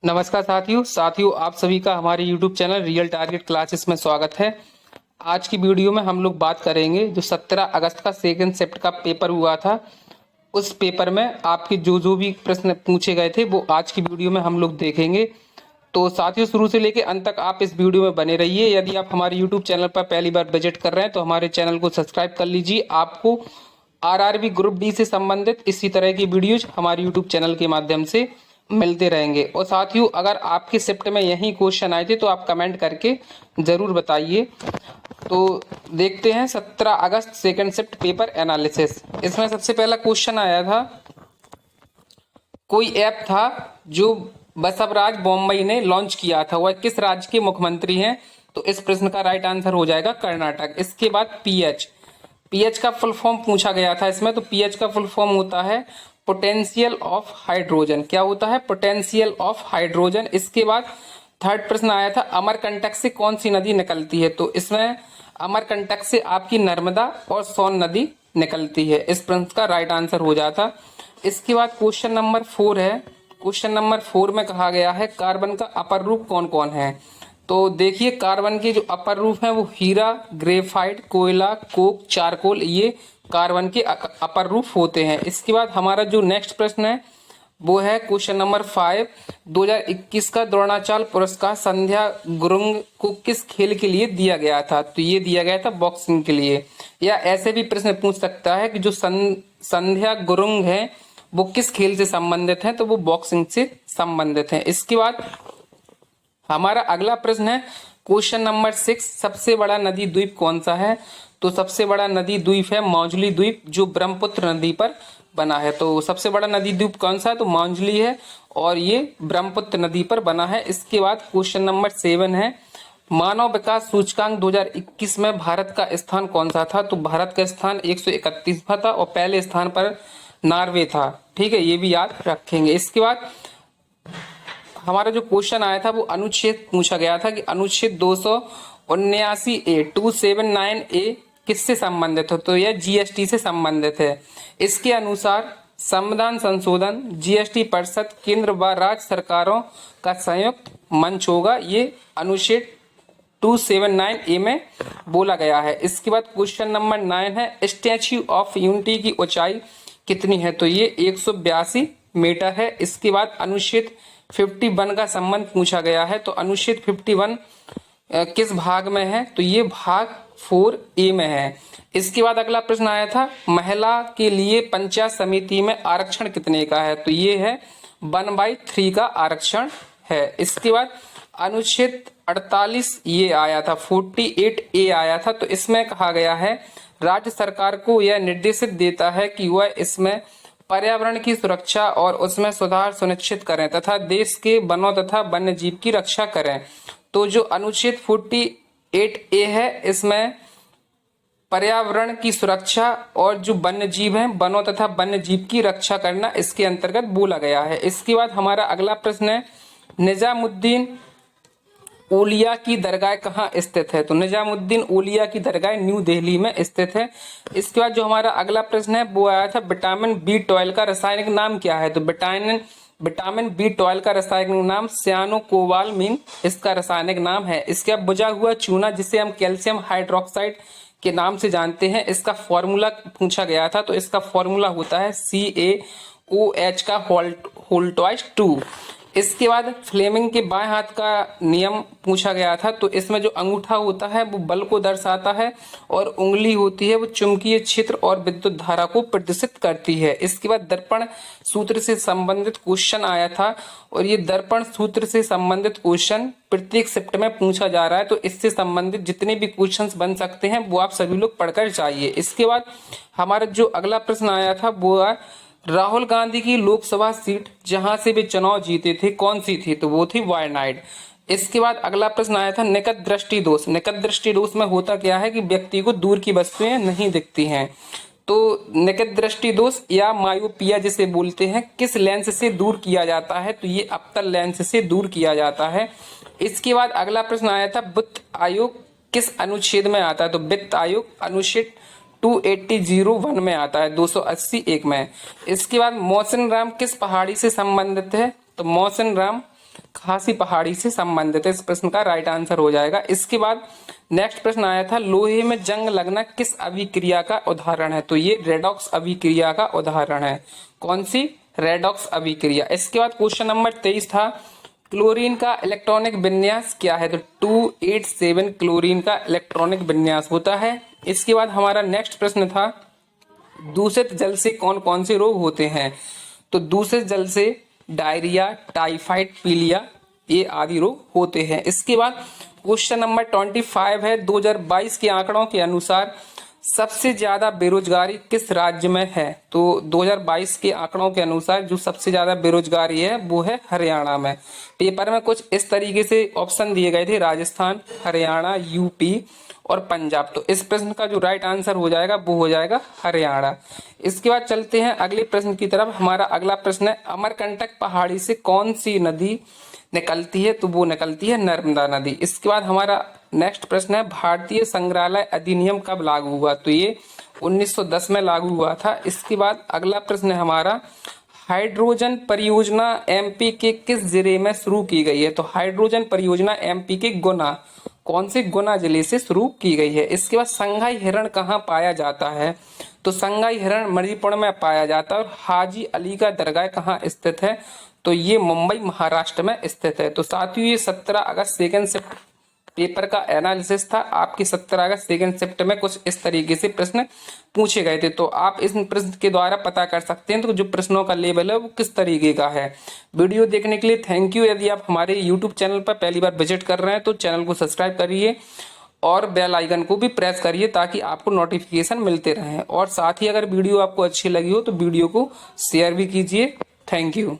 नमस्कार साथियों आप सभी का हमारे YouTube channel real target classes में स्वागत है। आज की वीडियो में हम लोग बात करेंगे जो 17 अगस्त का सेकंड शिफ्ट का पेपर हुआ था। उस पेपर में आपके जो जो भी प्रश्न पूछे गए थे वो आज की वीडियो में हम लोग देखेंगे। तो साथियों शुरू से लेकर अंत तक आप इस वीडियो में बने रहिए। यदि आप हमारे YouTube चैनल पर पहली बार विजिट कर रहे हैं तो हमारे चैनल को सब्सक्राइब कर लीजिए। आपको आरआरबी ग्रुप डी से संबंधित इसी तरह की वीडियोज हमारे यूट्यूब चैनल के माध्यम से मिलते रहेंगे। और साथियों अगर आपके शिफ्ट में यही क्वेश्चन आए थे तो आप कमेंट करके जरूर बताइए। तो देखते हैं 17 अगस्त सेकंड शिफ्ट पेपर एनालिसिस। इसमें सबसे पहला क्वेश्चन आया था, कोई ऐप था जो बसवराज बोम्मई ने लॉन्च किया था, वह किस राज्य के मुख्यमंत्री हैं? तो इस प्रश्न का राइट आंसर हो जाएगा कर्नाटक। इसके बाद पीएच का फुल फॉर्म पूछा गया था इसमें। तो पीएच का फुल फॉर्म होता है पोटेंशियल ऑफ हाइड्रोजन। क्या होता है? Potential of hydrogen. इसके बाद थर्ड प्रश्न आया था, अमरकंटक से कौन सी नदी निकलती है? तो इसमें अमरकंटक से आपकी नर्मदा और सोन नदी निकलती है। इस प्रश्न का राइट आंसर हो जाता। इसके बाद क्वेश्चन नंबर 4 है। क्वेश्चन नंबर 4 में कहा गया है कार्बन का अपर रूप कौन कौन है? तो देखिए कार्बन के जो अपर रूप हैं वो हीरा, ग्रेफाइट, कोयला, कोक, चारकोल, ये कार्बन के अपर रूप होते हैं। इसके बाद हमारा जो नेक्स्ट प्रश्न है वो है क्वेश्चन नंबर 5, 2021 का द्रोणाचार्य पुरस्कार संध्या गुरुंग को किस खेल के लिए दिया गया था? तो ये दिया गया था बॉक्सिंग के लिए। या ऐसे भी प्रश्न पूछ सकता है कि जो संध्या गुरुंग है वो किस खेल से संबंधित है? तो वो बॉक्सिंग से संबंधित है। इसके बाद हमारा अगला प्रश्न है क्वेश्चन नंबर 6, सबसे बड़ा नदी द्वीप कौन सा है? तो सबसे बड़ा नदी द्वीप है माजुली द्वीप, जो ब्रह्मपुत्र नदी पर बना है। तो सबसे बड़ा नदी द्वीप कौन सा है? तो माजुली है और ये ब्रह्मपुत्र नदी पर बना है। इसके बाद क्वेश्चन नंबर 7 है, मानव विकास सूचकांक 2021 में भारत का स्थान कौन सा था? तो भारत का स्थान 131वां था और पहले स्थान पर नॉर्वे था। ठीक है, ये भी याद रखेंगे। इसके बाद हमारा जो क्वेश्चन आया था वो अनुच्छेद पूछा गया था कि अनुच्छेद 279A 279A किससे संबंधित हो? तो यह जीएसटी से संबंधित है। इसके अनुसार संविधान संशोधन जीएसटी परिषद केंद्र व राज्य सरकारों का संयुक्त मंच होगा, ये अनुच्छेद 279A में बोला गया है। इसके बाद क्वेश्चन नंबर 9 है, स्टैच्यू ऑफ यूनिटी की ऊंचाई कितनी है? तो ये 182 मीटर है। इसके बाद अनुच्छेद 51 का संबंध पूछा गया है। तो अनुच्छेद 51 किस भाग में है? तो ये भाग 4A में है। इसके बाद अगला प्रश्न आया था, महिला के लिए पंचायत समिति में आरक्षण कितने का है? तो ये है 1/3 का आरक्षण है। इसके बाद अनुच्छेद 48 ये आया था, 48A आया था। तो इसमें कहा गया है राज्य सरकार को यह निर्देशित देता है कि वह इसमें पर्यावरण की सुरक्षा और उसमें सुधार सुनिश्चित करें तथा देश के वनों तथा वन्य जीव की रक्षा करें। तो जो अनुच्छेद 48A है इसमें पर्यावरण की सुरक्षा और जो वन्य जीव हैं वनों तथा वन्य जीव की रक्षा करना इसके अंतर्गत बोला गया है। इसके बाद हमारा अगला प्रश्न है, निजामुद्दीन ओलिया की दरगाह कहाँ स्थित है? तो निजामुद्दीन ओलिया की दरगाह न्यू दिल्ली में स्थित है। इसके बाद जो हमारा अगला प्रश्न है वो आया था, विटामिन B12 का रासायनिक नाम क्या है? तो विटामिन B12 का रासायनिक नाम सियानोकोबालामीन इसका रासायनिक नाम है। इसके बाद बुझा हुआ चूना जिसे हम कैल्शियम हाइड्रोक्साइड के नाम से जानते हैं, इसका फॉर्मूला पूछा गया था। तो इसका फॉर्मूला होता है CaOH का होल ट्वाइस 2। इसके बाद फ्लेमिंग के बाएं हाथ का नियम पूछा गया था। तो इसमें जो अंगूठा होता है वो बल को दर्शाता है और उंगली होती है वो चुंबकीय क्षेत्र और विद्युत धारा को प्रदर्शित करती है। इसके बाद दर्पण सूत्र से संबंधित क्वेश्चन आया था और ये दर्पण सूत्र से संबंधित क्वेश्चन प्रत्येक शिफ्ट में पूछा जा रहा है। तो इससे संबंधित जितने भी क्वेश्चंस बन सकते हैं वो आप सभी लोग पढ़कर जाइए। इसके बाद हमारा जो अगला प्रश्न आया था वो राहुल गांधी की लोकसभा सीट जहां से वे चुनाव जीते थे कौन सी थी? तो वो थी वायनाड। इसके बाद अगला प्रश्न आया था, निकट दृष्टि दोष। निकट दृष्टि दोष में होता क्या है कि व्यक्ति को दूर की वस्तुएं नहीं दिखती हैं। तो निकट दृष्टि दोष या मायोपिया जिसे बोलते हैं किस लेंस से दूर किया जाता है? तो ये अवतल लेंस से दूर किया जाता है। इसके बाद अगला प्रश्न आया था, वित्त आयोग किस अनुच्छेद में आता है? तो वित्त आयोग अनुच्छेद 280(1) में आता है, 280(1) में। इसके बाद मौसिन राम किस पहाड़ी से संबंधित है? तो मौसिन राम खासी पहाड़ी से संबंधित है। इस प्रश्न का राइट आंसर हो जाएगा। इसके बाद नेक्स्ट प्रश्न आया था, लोहे में जंग लगना किस अभिक्रिया का उदाहरण है? तो ये रेडॉक्स अभिक्रिया का उदाहरण है। कौन सी? रेडॉक्स अभिक्रिया। इसके बाद क्वेश्चन नंबर 23 था, क्लोरीन का इलेक्ट्रॉनिक विन्यास क्या है? तो 287 क्लोरीन का इलेक्ट्रॉनिक विन्यास होता है। इसके बाद हमारा नेक्स्ट प्रश्न था, दूषित जल से कौन कौन से रोग होते हैं? तो दूषित जल से डायरिया, टाइफाइड, पीलिया ये आदि रोग होते हैं। इसके बाद क्वेश्चन नंबर 25 है, 2022 के आंकड़ों के अनुसार सबसे ज्यादा बेरोजगारी किस राज्य में है? तो 2022 के आंकड़ों के अनुसार जो सबसे ज्यादा बेरोजगारी है वो है हरियाणा में। पेपर में कुछ इस तरीके से ऑप्शन दिए गए थे, राजस्थान, हरियाणा, यूपी और पंजाब। तो इस प्रश्न का जो राइट आंसर हो जाएगा वो हो जाएगा हरियाणा। इसके बाद चलते हैं अगले प्रश्न की तरफ। हमारा अगला प्रश्न है, अमरकंटक पहाड़ी से कौन सी नदी निकलती है? तो वो निकलती है नर्मदा नदी। इसके बाद हमारा नेक्स्ट प्रश्न है, भारतीय संग्रहालय अधिनियम कब लागू हुआ? तो ये 1910 में लागू हुआ था। इसके बाद अगला प्रश्न है हमारा, हाइड्रोजन परियोजना एमपी के किस जिले में शुरू की गई है? तो हाइड्रोजन परियोजना एमपी के गुना, कौन से गुना जिले से शुरू की गई है? इसके बाद संघाई हिरण कहाँ पाया जाता है? तो संघाई हिरण मणिपुर में पाया जाता है। और हाजी अली का दरगाह कहाँ स्थित है? तो ये मुंबई महाराष्ट्र में स्थित है। तो साथियों, ये 17 अगस्त सेकेंड शिफ्ट पेपर का एनालिसिस था। आपकी 17 अगस्त सेकेंड शिफ्ट में कुछ इस तरीके से प्रश्न पूछे गए थे, तो आप इस प्रश्न के द्वारा पता कर सकते हैं तो जो प्रश्नों का लेवल है वो किस तरीके का है। वीडियो देखने के लिए थैंक यू। यदि आप हमारे यूट्यूब चैनल पर पहली बार विजिट कर रहे हैं तो चैनल को सब्सक्राइब करिए और बेल आइकन को भी प्रेस करिए ताकि आपको नोटिफिकेशन मिलते रहें। और साथ ही अगर वीडियो आपको अच्छी लगी हो तो वीडियो को शेयर भी कीजिए। Thank you.